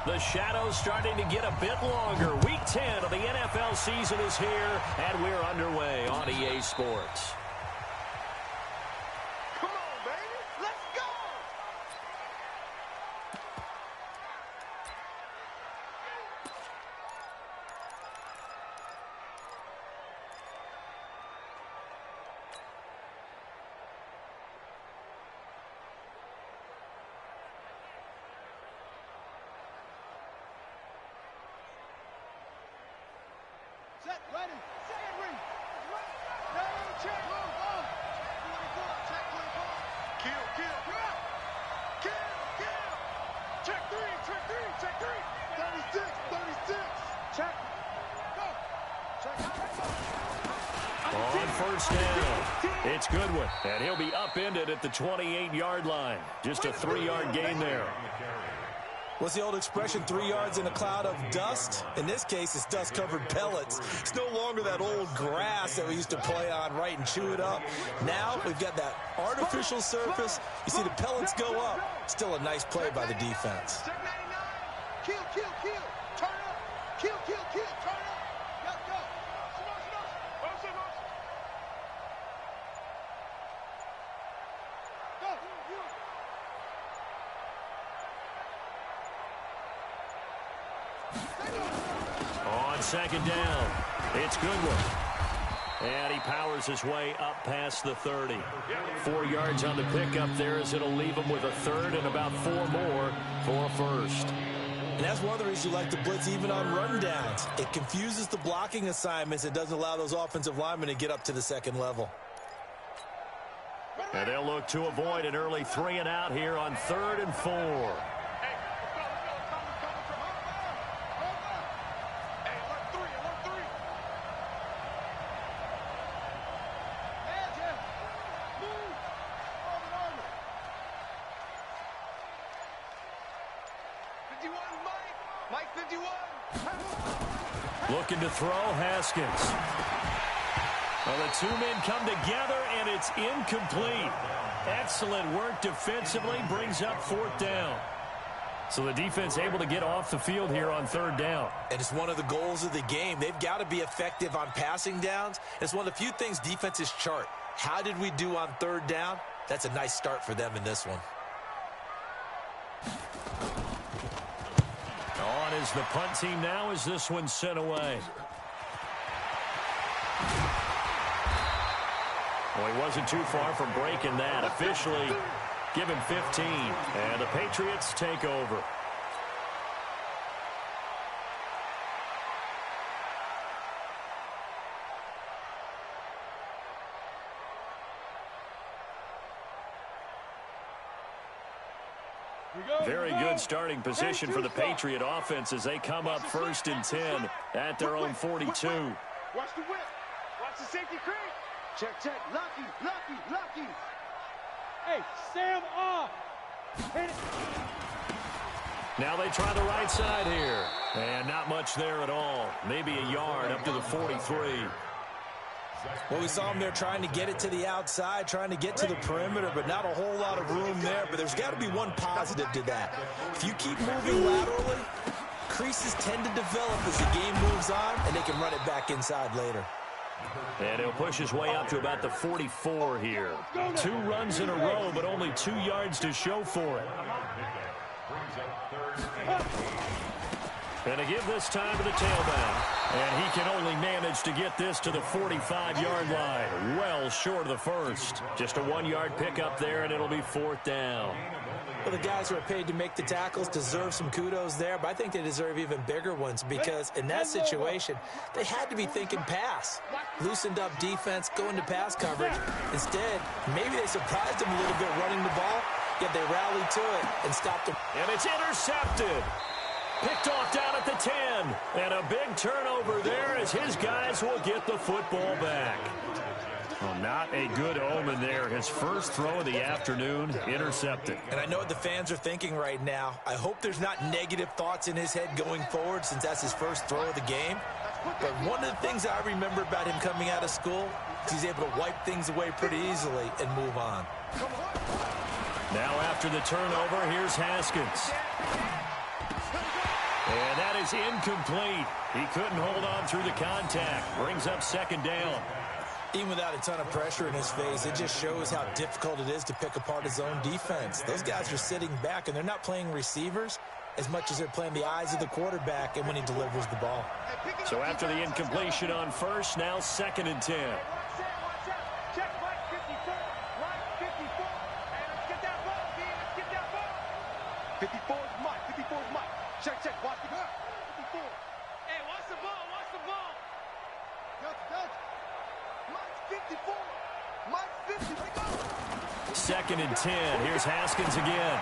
The shadow's starting to get a bit longer. Week 10 of the NFL season is here, and we're underway on EA Sports. Come on, baby. Let's go. Set, ready, set, ready. Check, check, kill, check three, 36, check, go, check, on first down, it's Goodwin, and he'll be upended at the 28-yard line. Just a 3-yard gain there. What's the old expression, 3 yards in a cloud of dust? In this case, it's dust-covered pellets. It's no longer that old grass that we used to play on, right, and chew it up. Now we've got that artificial surface. You see the pellets go up. Still a nice play by the defense. Check 99, kill, turn up, kill, turn up, let's go. On second down, it's Goodwin. And he powers his way up past the 30. 4 yards on the pickup there as it'll leave him with a third and about 4 more for a first. And that's one of the reasons you like to blitz even on rundowns. It confuses the blocking assignments. It doesn't allow those offensive linemen to get up to the second level. And they'll look to avoid an early 3 and out here on 3rd and 4. Mike 51. Looking to throw, Haskins. Well, the two men come together, and it's incomplete. Excellent work defensively, brings up 4th down. So the defense able to get off the field here on 3rd down. And it's one of the goals of the game. They've got to be effective on passing downs. It's one of the few things defenses chart. How did we do on 3rd down? That's a nice start for them in this one. On is the punt team now as this one's sent away. Well, he wasn't too far from breaking that. Officially, give him 15. And the Patriots take over. Very good starting position for the Patriot offense as they come up 1st and 10 at their own 42. Watch the whip. Watch the safety creep. Check. Lucky. Hey, Sam off. Hit it. Now they try the right side here. And not much there at all. Maybe a yard up to the 43. Well, we saw him there trying to get it to the outside, trying to get to the perimeter, but not a whole lot of room there. But there's got to be one positive to that. If you keep moving laterally, creases tend to develop as the game moves on, and they can run it back inside later. And he'll push his way up to about the 44 here. 2 runs in a row, but only 2 yards to show for it. And to give this time to the tailback. And he can only manage to get this to the 45-yard line. Well short of the first. Just a 1-yard pickup there, and it'll be 4th down. Well, the guys who are paid to make the tackles deserve some kudos there, but I think they deserve even bigger ones because in that situation, they had to be thinking pass. Loosened up defense, going to pass coverage. Instead, maybe they surprised them a little bit running the ball, yet they rallied to it and stopped them. And it's intercepted. Picked off down at the 10. And a big turnover there as his guys will get the football back. Well, not a good omen there. His first throw of the afternoon intercepted. And I know what the fans are thinking right now. I hope there's not negative thoughts in his head going forward since that's his first throw of the game. But one of the things I remember about him coming out of school is he's able to wipe things away pretty easily and move on. Now after the turnover, here's Haskins. And that is incomplete. He couldn't hold on through the contact. Brings up second down. Even without a ton of pressure in his face, it just shows how difficult it is to pick apart his own defense. Those guys are sitting back, and they're not playing receivers as much as they're playing the eyes of the quarterback and when he delivers the ball. So after the incompletion on first, now 2nd and 10. Check right 54, right 54, and let's get that ball, B. Let's get that ball. 54 is Mike. 54 is Mike. Check. Watch the ball. 54. Hey, watch the ball. Watch the ball. Dutch. Mike's 54. Mike's 50. Let go. 2nd and 10. Here's Haskins again.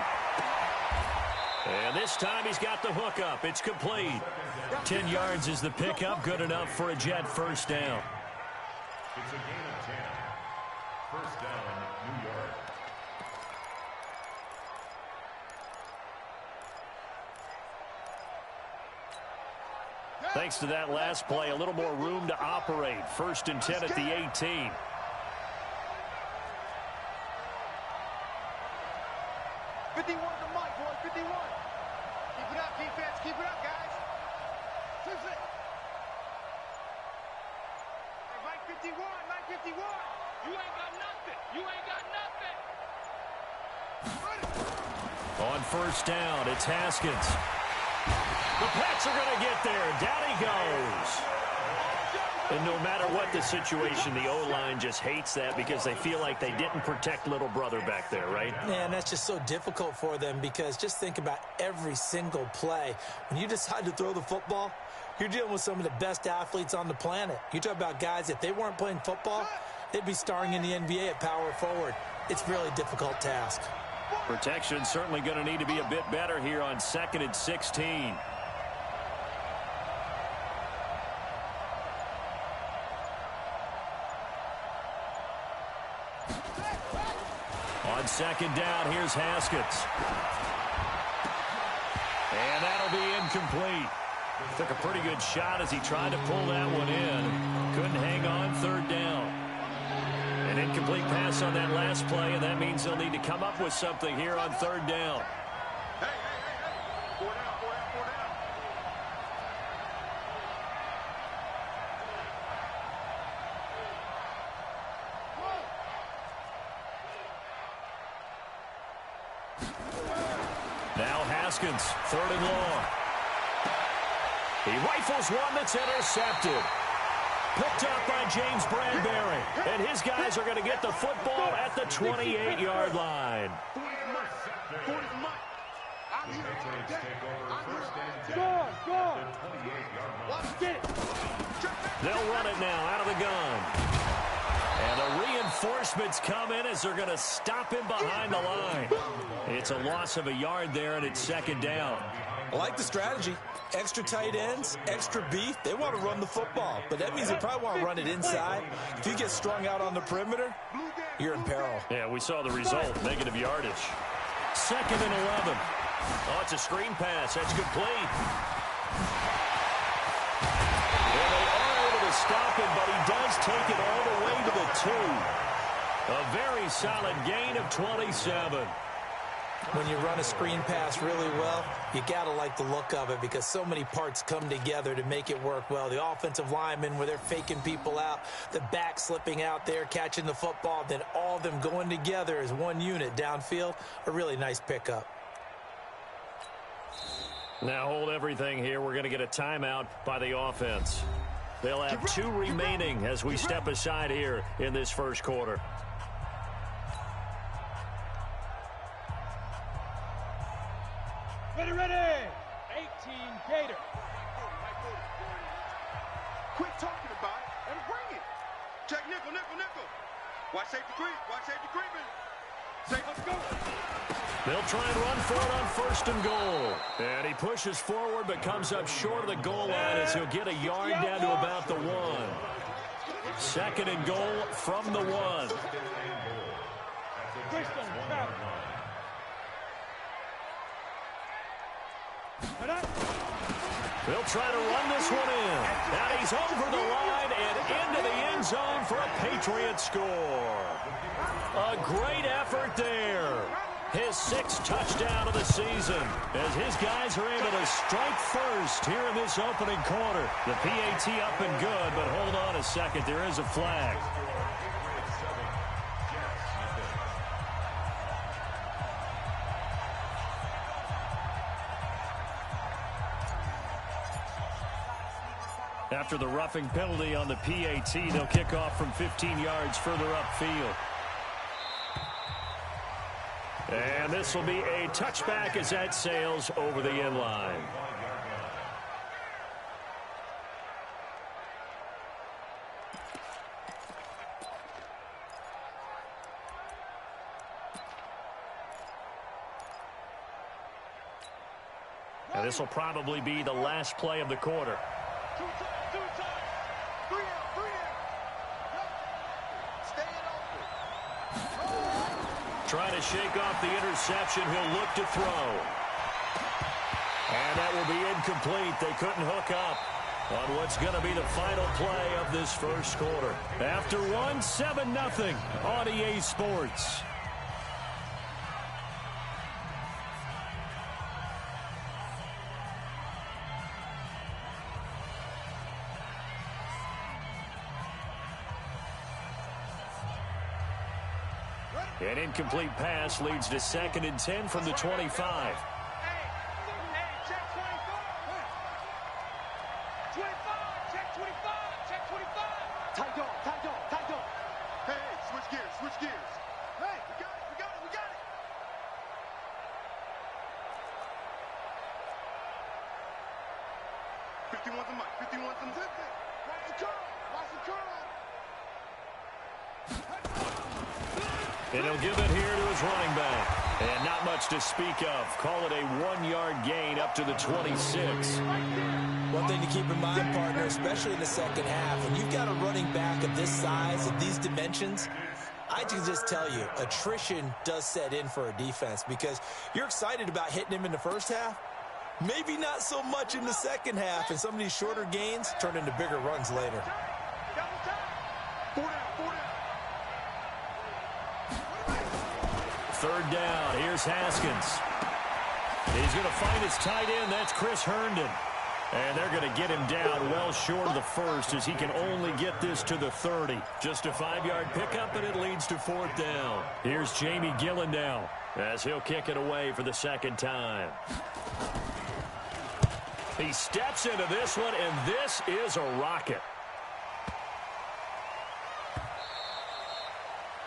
And this time he's got the hookup. It's complete. 10 yards is the pickup. Good enough for a Jet first down. It's a gain of 10. First down, New York. Thanks to that last play, a little more room to operate. 1st and 10 at the 18. Keep it up, defense. Keep it up, guys. Seriously. Hey, Mike 51. Mike 51. You ain't got nothing. You ain't got nothing. On first down, it's Haskins. The Pats are going to get there. Down he goes. And no matter what the situation, the O-line just hates that because they feel like they didn't protect little brother back there, right? Man, that's just so difficult for them because just think about every single play. When you decide to throw the football, you're dealing with some of the best athletes on the planet. You talk about guys, if they weren't playing football, they'd be starring in the NBA at power forward. It's a really difficult task. Protection certainly going to need to be a bit better here on 2nd and 16. On 2nd down, here's Haskins. And that'll be incomplete. Took a pretty good shot as he tried to pull that one in. Couldn't hang on 3rd down. An incomplete pass on that last play, and that means they'll need to come up with something here on 3rd down. Hey. 4 down. Now Haskins, 3rd and long. He rifles one that's intercepted. Picked up by James Bradbury. And his guys are going to get the football at the 28-yard line. 40 Mike. Go. They'll run it now out of the gun. And the reinforcements come in as they're going to stop him behind the line. It's a loss of a yard there, and it's 2nd down. I like the strategy. Extra tight ends, extra beef. They want to run the football, but that means they probably want to run it inside. If you get strung out on the perimeter, you're in peril. Yeah, we saw the result, negative yardage. 2nd and 11. Oh, it's a screen pass. That's complete. Well, they are able to stop him, but he does take it all the way to the 2. A very solid gain of 27. When you run a screen pass really well, you got to like the look of it because so many parts come together to make it work well. The offensive linemen, where they're faking people out, the back slipping out there, catching the football, then all of them going together as one unit downfield, a really nice pickup. Now hold everything here. We're going to get a timeout by the offense. They'll have 2 remaining as we step aside here in this first quarter. Ready. 18 Gator. Quit talking about it and bring it. Check nickel. Watch safety creeping. Say, let's go. They'll try and run for it on 1st and goal. And he pushes forward but comes up short of the goal line as he'll get a yard down to about the 1. 2nd and goal from the 1. They'll try to run this one in. And he's over the line and into the end zone for a Patriot score. A great effort there. His 6th touchdown of the season as his guys are able to strike first here in this opening quarter. The PAT up and good, but hold on a second. There is a flag. After the roughing penalty on the PAT, they'll kick off from 15 yards further upfield. And this will be a touchback as that sails over the end line. And this will probably be the last play of the quarter. Trying to shake off the interception. He'll look to throw. And that will be incomplete. They couldn't hook up on what's going to be the final play of this first quarter. After one, 7-0 on EA Sports. An incomplete pass leads to 2nd and 10 from the 25. Hey, check 25. 25, check 25, check 25. Tight dog, tight dog, tight dog. Hey, switch gears, switch gears. Hey, we got it, we got it, we got it. 51's a mic, 51's a mic. Watch the curl, watch the curl. And he'll give it here to his running back. And not much to speak of. Call it a 1-yard gain up to the 26. One thing to keep in mind, partner, especially in the second half, when you've got a running back of this size, of these dimensions, I can just tell you, attrition does set in for a defense because you're excited about hitting him in the first half. Maybe not so much in the second half, and some of these shorter gains turn into bigger runs later. Third down. Here's Haskins. He's going to find his tight end. That's Chris Herndon. And they're going to get him down well short of the first as he can only get this to the 30. Just a 5-yard pickup, and it leads to 4th down. Here's Jamie Gillen now as he'll kick it away for the 2nd time. He steps into this one, and this is a rocket.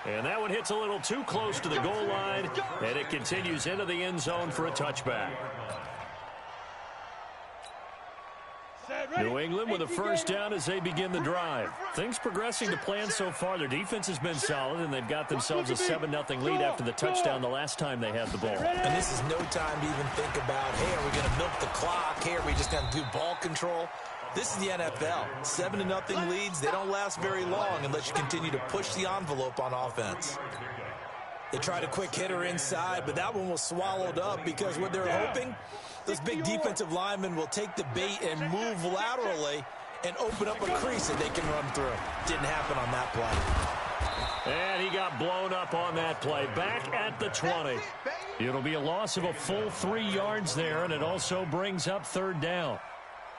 And that one hits a little too close to the goal line, and it continues into the end zone for a touchback. New England with a first down as they begin the drive. Things progressing to plan so far. Their defense has been solid, and they've got themselves a 7-0 lead after the touchdown the last time they had the ball. And this is no time to even think about, hey, are we going to milk the clock? Hey, are we just going to do ball control? This is the NFL. 7-0 leads, they don't last very long unless you continue to push the envelope on offense. They tried a quick hitter inside, but that one was swallowed up because what they're hoping, those big defensive linemen will take the bait and move laterally and open up a crease that they can run through. Didn't happen on that play. And he got blown up on that play. Back at the 20. It'll be a loss of a full 3 yards there, and it also brings up 3rd down.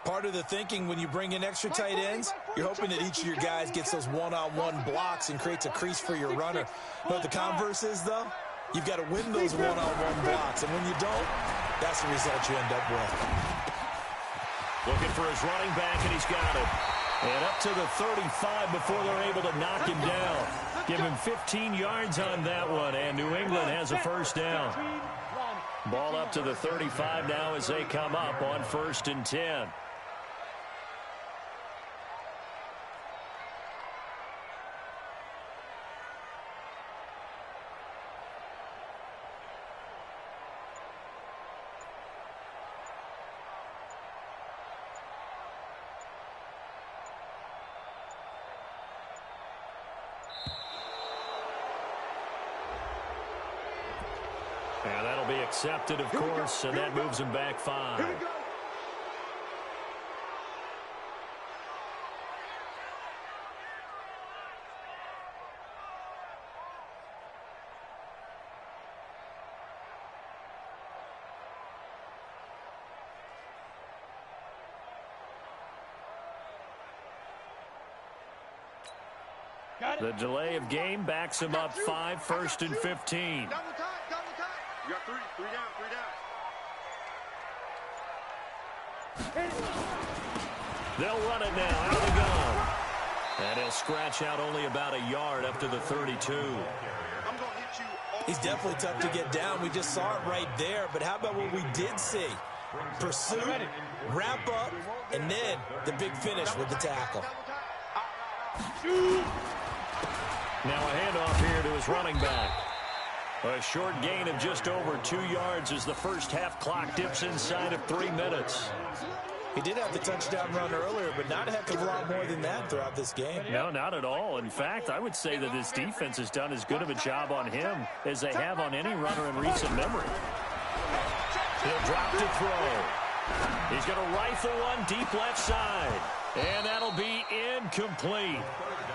Part of the thinking when you bring in extra tight ends, you're hoping that each of your guys gets those one-on-one blocks and creates a crease for your runner. But the converse is, though, you've got to win those one-on-one blocks. And when you don't, that's the result you end up with. Looking for his running back, and he's got it. And up to the 35 before they're able to knock him down. Give him 15 yards on that one, and New England has a first down. Ball up to the 35 now as they come up on 1st and 10. And that'll be accepted, of course, and that moves him back 5. The delay of game backs him up 5, 1st and 15. Double time. You got three down. They'll run it now, out of the gun. And he'll scratch out only about a yard up to the 32. I'm going to hit you all. He's definitely tough to get down. We just saw it right there. But how about what we did see? Pursuit, wrap up, and then the big finish with the tackle. Now a handoff here to his running back. A short gain of just over 2 yards as the first half clock dips inside of 3 minutes. He did have the touchdown run earlier, but not a heck of a lot more than that throughout this game. No, not at all. In fact, I would say that this defense has done as good of a job on him as they have on any runner in recent memory. He'll drop to throw. He's going to rifle one deep left side. And that'll be incomplete.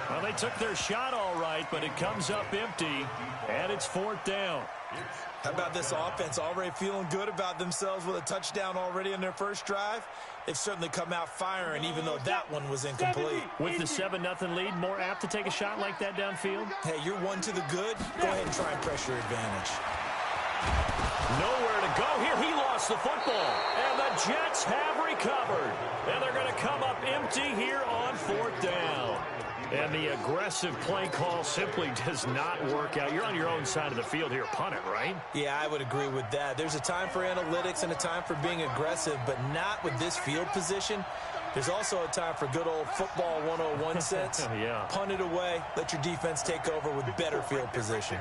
Well, they took their shot all right, but it comes up empty, and it's 4th down. How about this offense already feeling good about themselves with a touchdown already in their first drive? They've certainly come out firing, even though that one was incomplete. With the 7-0 lead, more apt to take a shot like that downfield? Hey, you're one to the good. Go ahead and try and press your advantage. Nowhere to go here. He lost the football. And the Jets have recovered. And they're going to come up empty here on 4th down. And the aggressive play call simply does not work out. You're on your own side of the field here. Punt it, right? Yeah, I would agree with that. There's a time for analytics and a time for being aggressive, but not with this field position. There's also a time for good old football 101 sense. Yeah. Punt it away. Let your defense take over with better field position.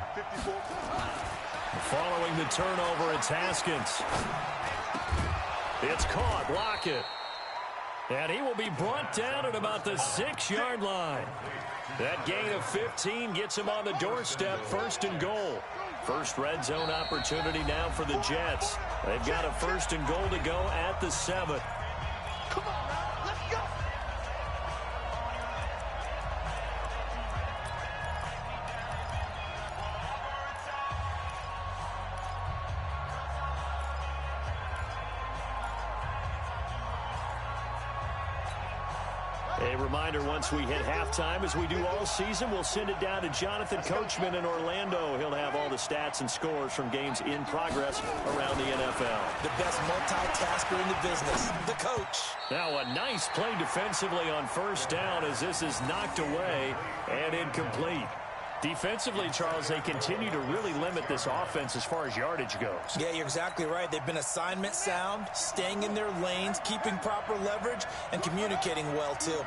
Following the turnover, it's Haskins. It's caught. Block it. And he will be brought down at about the 6-yard line. That gain of 15 gets him on the doorstep, 1st and goal. First red zone opportunity now for the Jets. They've got a 1st and goal to go at the 7. Come on now, let's go. A reminder, once we hit halftime, as we do all season, we'll send it down to Jonathan Coachman in Orlando. He'll have all the stats and scores from games in progress around the NFL. The best multitasker in the business, the coach. Now a nice play defensively on 1st down as this is knocked away and incomplete. Defensively, Charles, they continue to really limit this offense as far as yardage goes. Yeah, you're exactly right. They've been assignment sound, staying in their lanes, keeping proper leverage, and communicating well, too.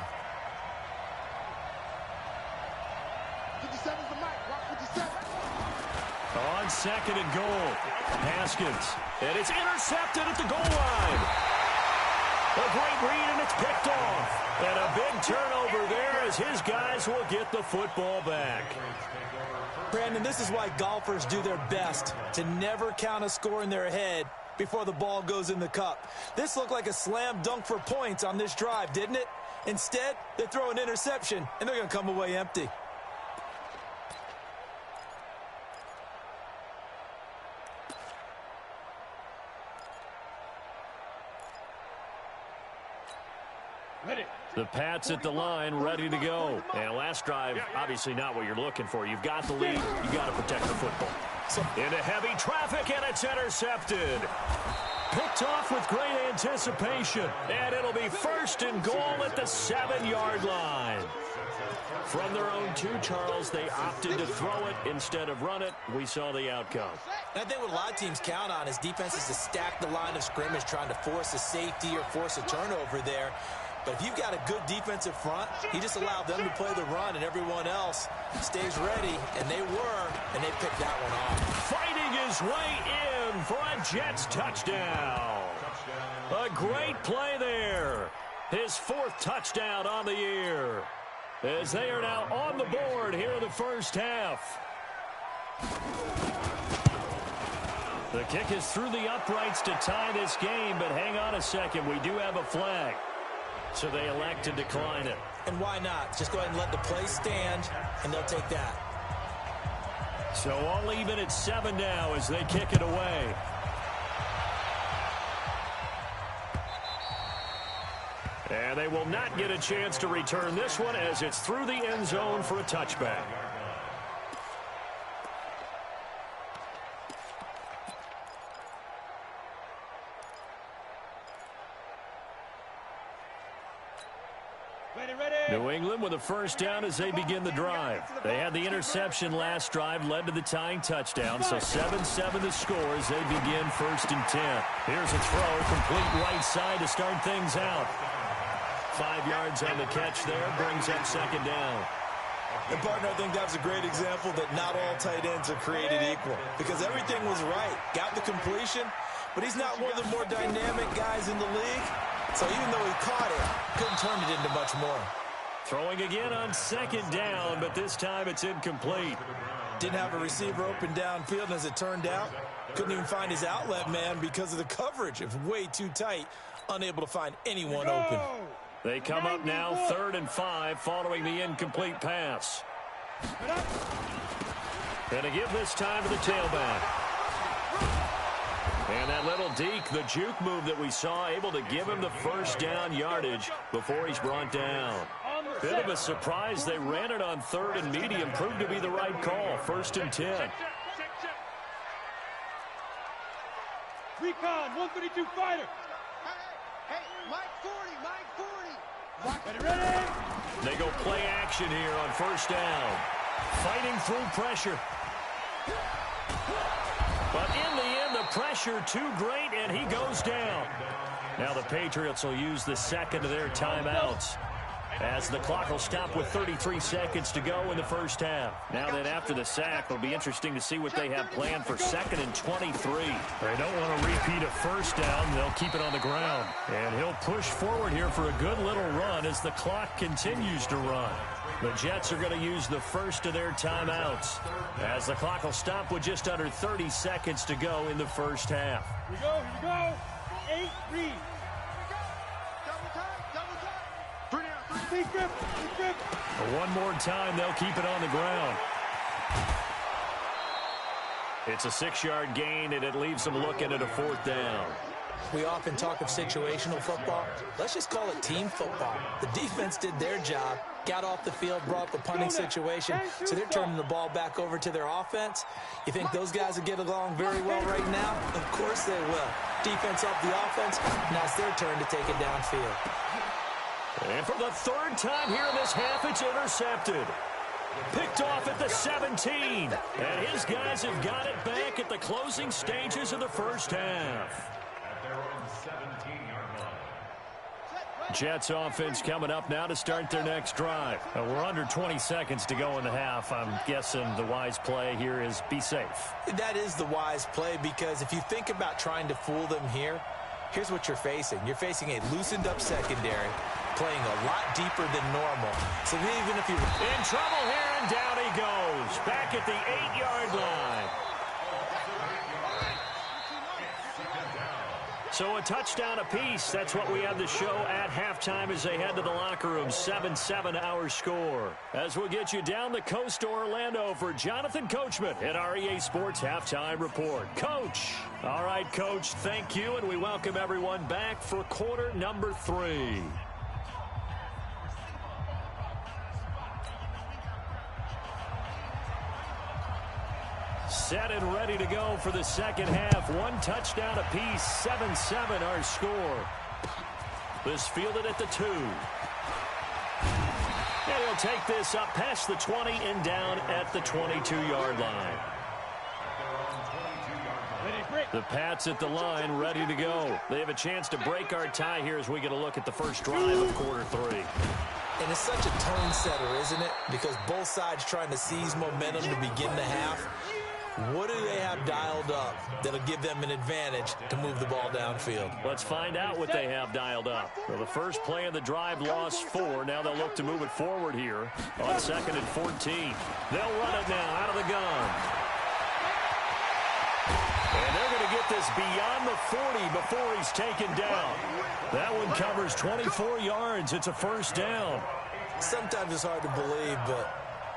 57's the mic. Rock 57. On 2nd and goal, Haskins. And it's intercepted at the goal line. A great read, and it's picked off. And a big turnover there as his guys will get the football back. Brandon, this is why golfers do their best to never count a score in their head before the ball goes in the cup. This looked like a slam dunk for points on this drive, didn't it? Instead, they throw an interception, and they're going to come away empty. The Pats at the line, ready to go. And last drive, obviously not what you're looking for. You've got the lead. You've got to protect the football. Into heavy traffic, and it's intercepted. Picked off with great anticipation. And it'll be 1st and goal at the 7-yard line. From their own 2, Charles, they opted to throw it instead of run it. We saw the outcome. And I think what a lot of teams count on is defenses to stack the line of scrimmage, trying to force a safety or force a turnover there. But if you've got a good defensive front, you just allow them to play the run, and everyone else stays ready, and they were, and they picked that one off. Fighting his way in for a Jets touchdown. A great play there. His 4th touchdown on the year, as they are now on the board here in the first half. The kick is through the uprights to tie this game, but hang on a second. We do have a flag. So they elect to decline it. And why not? Just go ahead and let the play stand, and they'll take that. So all even at 7 now as they kick it away. And they will not get a chance to return this one as it's through the end zone for a touchback. New England with a first down as they begin the drive. They had the interception last drive, led to the tying touchdown, so 7-7 the score as they begin 1st and 10. Here's a throw, complete right side to start things out. 5 yards on the catch there, brings up 2nd down. And, partner, I think that's a great example that not all tight ends are created equal because everything was right. Got the completion, but he's not one of the more dynamic guys in the league. So even though he caught it, couldn't turn it into much more. Throwing again on 2nd down, but this time it's incomplete. Didn't have a receiver open downfield, and as it turned out, couldn't even find his outlet man because of the coverage. It was way too tight, unable to find anyone open. They come up now 3rd and 5 following the incomplete pass. And to give this time to the tailback. And that little deke, the juke move that we saw, able to give him the first down yardage before he's brought down. Bit of a surprise. They ran it on 3rd and medium. Proved to be the right call. 1st and 10. Recon, 132 fighter. Hey, Mike 40. Ready? They go play action here on 1st down. Fighting through pressure. But in the end, the pressure too great, and he goes down. Now the Patriots will use the second of their timeouts as the clock will stop with 33 seconds to go in the first half. Now then, after the sack, it'll be interesting to see what they have planned for 2nd and 23. They don't want to repeat a first down. They'll keep it on the ground. And he'll push forward here for a good little run as the clock continues to run. The Jets are going to use the first of their timeouts as the clock will stop with just under 30 seconds to go in the first half. Here we go. 8, read. One more time, they'll keep it on the ground. It's a 6-yard gain, and it leaves them looking at a 4th down. We often talk of situational football. Let's just call it team football. The defense did their job, got off the field, brought up the punting situation, so they're turning the ball back over to their offense. You think those guys will get along very well right now? Of course they will. Defense up the offense. Now it's their turn to take it downfield. And for the 3rd time here in this half, it's intercepted. Picked off at the 17. And his guys have got it back at the closing stages of the first half. Jets offense coming up now to start their next drive. We're under 20 seconds to go in the half. I'm guessing the wise play here is be safe. That is the wise play because if you think about trying to fool them here, here's what you're facing. You're facing a loosened up secondary, playing a lot deeper than normal. So even if you're in trouble here, and down he goes. Back at the 8-yard line. So a touchdown apiece. That's what we have to show at halftime as they head to the locker room. 7-7 our score. As we'll get you down the coast to Orlando for Jonathan Coachman at our EA Sports Halftime Report. Coach. All right, Coach, thank you, and we welcome everyone back for quarter number 3. Set and ready to go for the second half. One touchdown apiece. 7-7 our score. This fielded at the 2. And he'll take this up past the 20 and down at the 22-yard line. The Pats at the line, ready to go. They have a chance to break our tie here as we get a look at the first drive of quarter 3. And it's such a tone setter, isn't it? Because both sides trying to seize momentum to begin the half. What do they have dialed up that'll give them an advantage to move the ball downfield? Let's find out what they have dialed up. Well, the first play of the drive lost 4. Now they'll look to move it forward here on 2nd and 14. They'll run it now out of the gun. And they're going to get this beyond the 40 before he's taken down. That one covers 24 yards. It's a first down. Sometimes it's hard to believe, but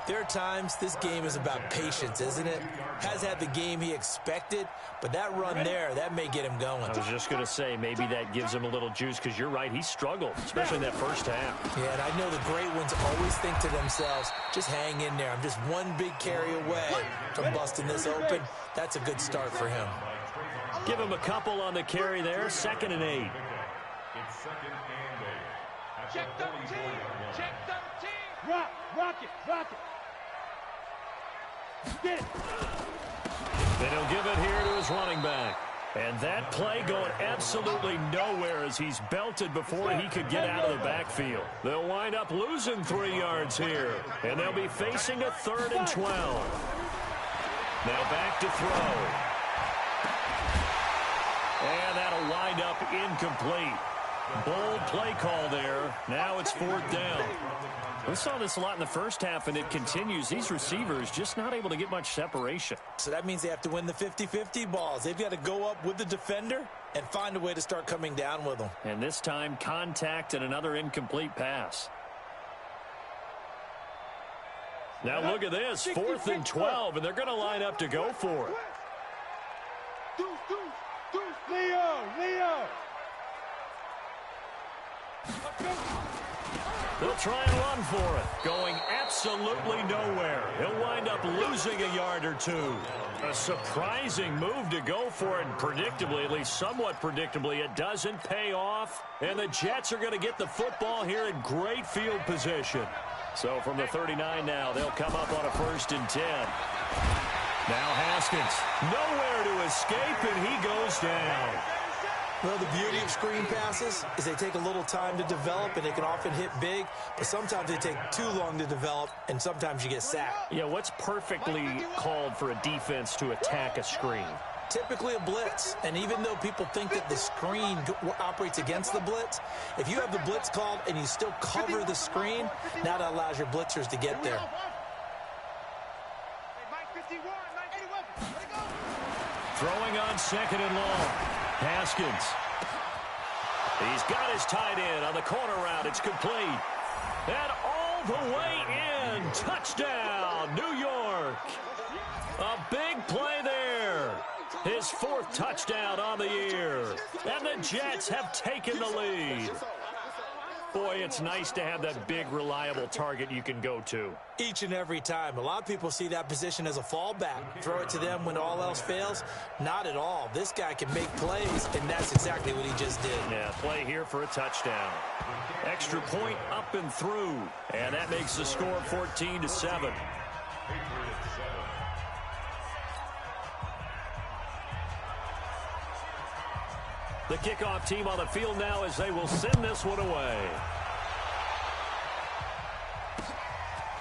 There are times this game is about patience, isn't it? Has had the game he expected, but that run there, that may get him going. I was just going to say, maybe that gives him a little juice, because you're right, he struggled, especially in that first half. Yeah, and I know the great ones always think to themselves, just hang in there. I'm just one big carry away from busting this open. That's a good start for him. Give him a couple on the carry there, 2nd and 8. It's 2nd and 8. At Check the 13. 44-yard line. Check 13. Rock it. Get it. Then he'll give it here to his running back. And that play going absolutely nowhere as he's belted before he could get out of the backfield. They'll wind up losing 3 yards here. And they'll be facing a 3rd and 12. Now back to throw. And that'll wind up incomplete. Bold play call there. Now it's 4th down. We saw this a lot in the first half, and it continues. These receivers just not able to get much separation. So that means they have to win the 50-50 balls. They've got to go up with the defender and find a way to start coming down with them. And this time, contact and another incomplete pass. Now look at this, 4th and 12, and they're going to line up to go for it. Deuce. Leo. They'll try and run for it, going absolutely nowhere. He'll wind up losing a yard or 2. A surprising move to go for it, and predictably, at least somewhat predictably, it doesn't pay off. And the Jets are going to get the football here in great field position. So from the 39 now, they'll come up on a 1st and 10. Now Haskins, nowhere to escape, and he goes down. Well, the beauty of screen passes is they take a little time to develop, and they can often hit big, but sometimes they take too long to develop, and sometimes you get sacked. Yeah, what's perfectly called for a defense to attack a screen? Typically a blitz, and even though people think that the screen operates against the blitz, if you have the blitz called and you still cover the screen, now that allows your blitzers to get there. Throwing on 2nd and long. Haskins. He's got his tight end on the corner route. It's complete. And all the way in. Touchdown, New York. A big play there. His 4th touchdown on the year. And the Jets have taken the lead. Boy, it's nice to have that big, reliable target you can go to. Each and every time. A lot of people see that position as a fallback. Throw it to them when all else fails. Not at all. This guy can make plays, and that's exactly what he just did. Yeah, play here for a touchdown. Extra point up and through. And that makes the score 14-7. The kickoff team on the field now as they will send this one away.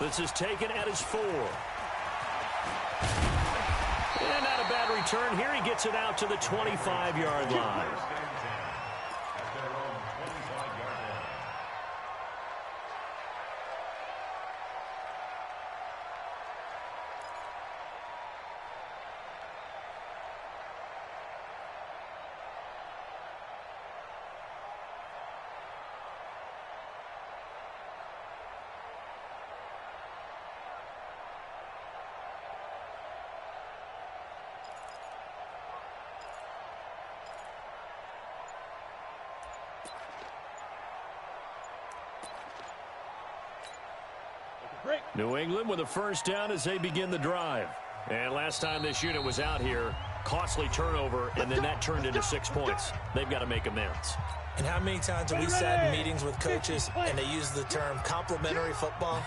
This is taken at his 4. And not a bad return. Here he gets it out to the 25-yard line. New England with a 1st down as they begin the drive. And last time this unit was out here, costly turnover, and then that turned into 6 points. They've got to make amends. And how many times have we sat in meetings with coaches and they use the term complementary football?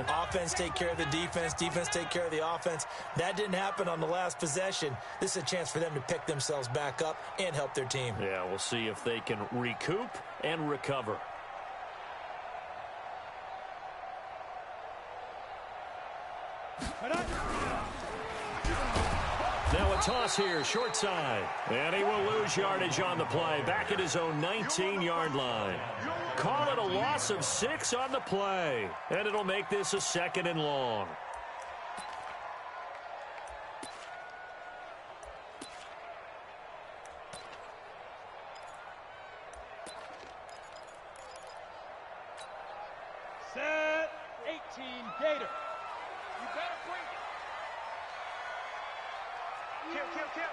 Offense take care of the defense, defense take care of the offense. That didn't happen on the last possession. This is a chance for them to pick themselves back up and help their team. Yeah, we'll see if they can recoup and recover. Now a toss here, short side. And he will lose yardage on the play, back at his own 19-yard line. Call it a loss of 6 on the play. And it'll make this a 2nd and long. Set 18 Gator. Kill.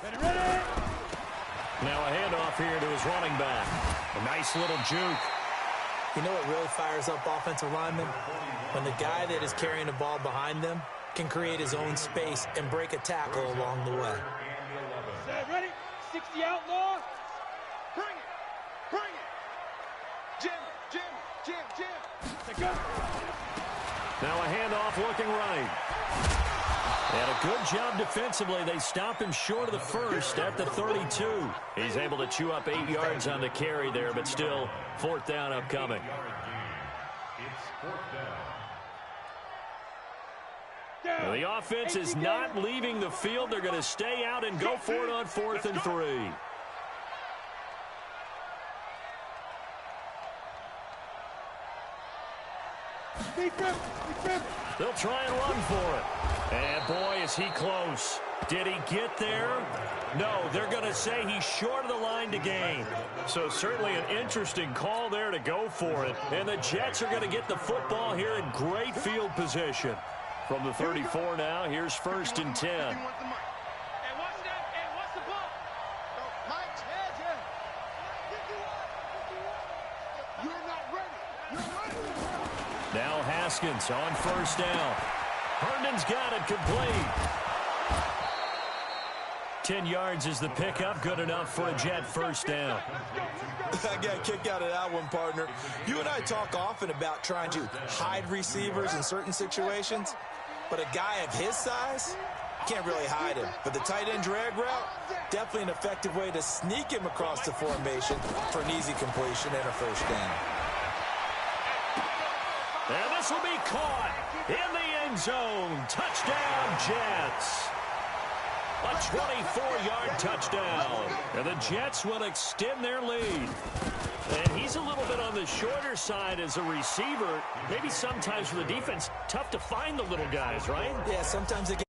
Ready. Now a handoff here to his running back. A nice little juke. You know what really fires up offensive linemen? When the guy that is carrying the ball behind them can create his own space and break a tackle along the way. Set, ready? 60 outlaw. Bring it. Jim. Let's go. Now a handoff looking right. And a good job defensively. They stop him short of the first at the 32. He's able to chew up 8 yards on the carry there, but still fourth down upcoming. It's fourth down. Now the offense is not leaving the field. They're going to stay out and go for it on 4th and 3. They'll try and run for it. And boy, is he close. Did he get there? No, they're going to say he's short of the line to gain. So certainly an interesting call there to go for it. And the Jets are going to get the football here in great field position. From the 34 now, here's 1st and 10. Now Haskins on 1st down. Herndon's got it complete. 10 yards is the pickup. Good enough for a Jet 1st down. I got a kick out of that one, partner. You and I talk often about trying to hide receivers in certain situations, but a guy of his size, can't really hide him. But the tight end drag route, definitely an effective way to sneak him across the formation for an easy completion and a 1st down. And this will be caught in the end zone. Touchdown, Jets. A 24-yard touchdown. And the Jets will extend their lead. And he's a little bit on the shorter side as a receiver. Maybe sometimes for the defense, tough to find the little guys, right? Yeah, sometimes they get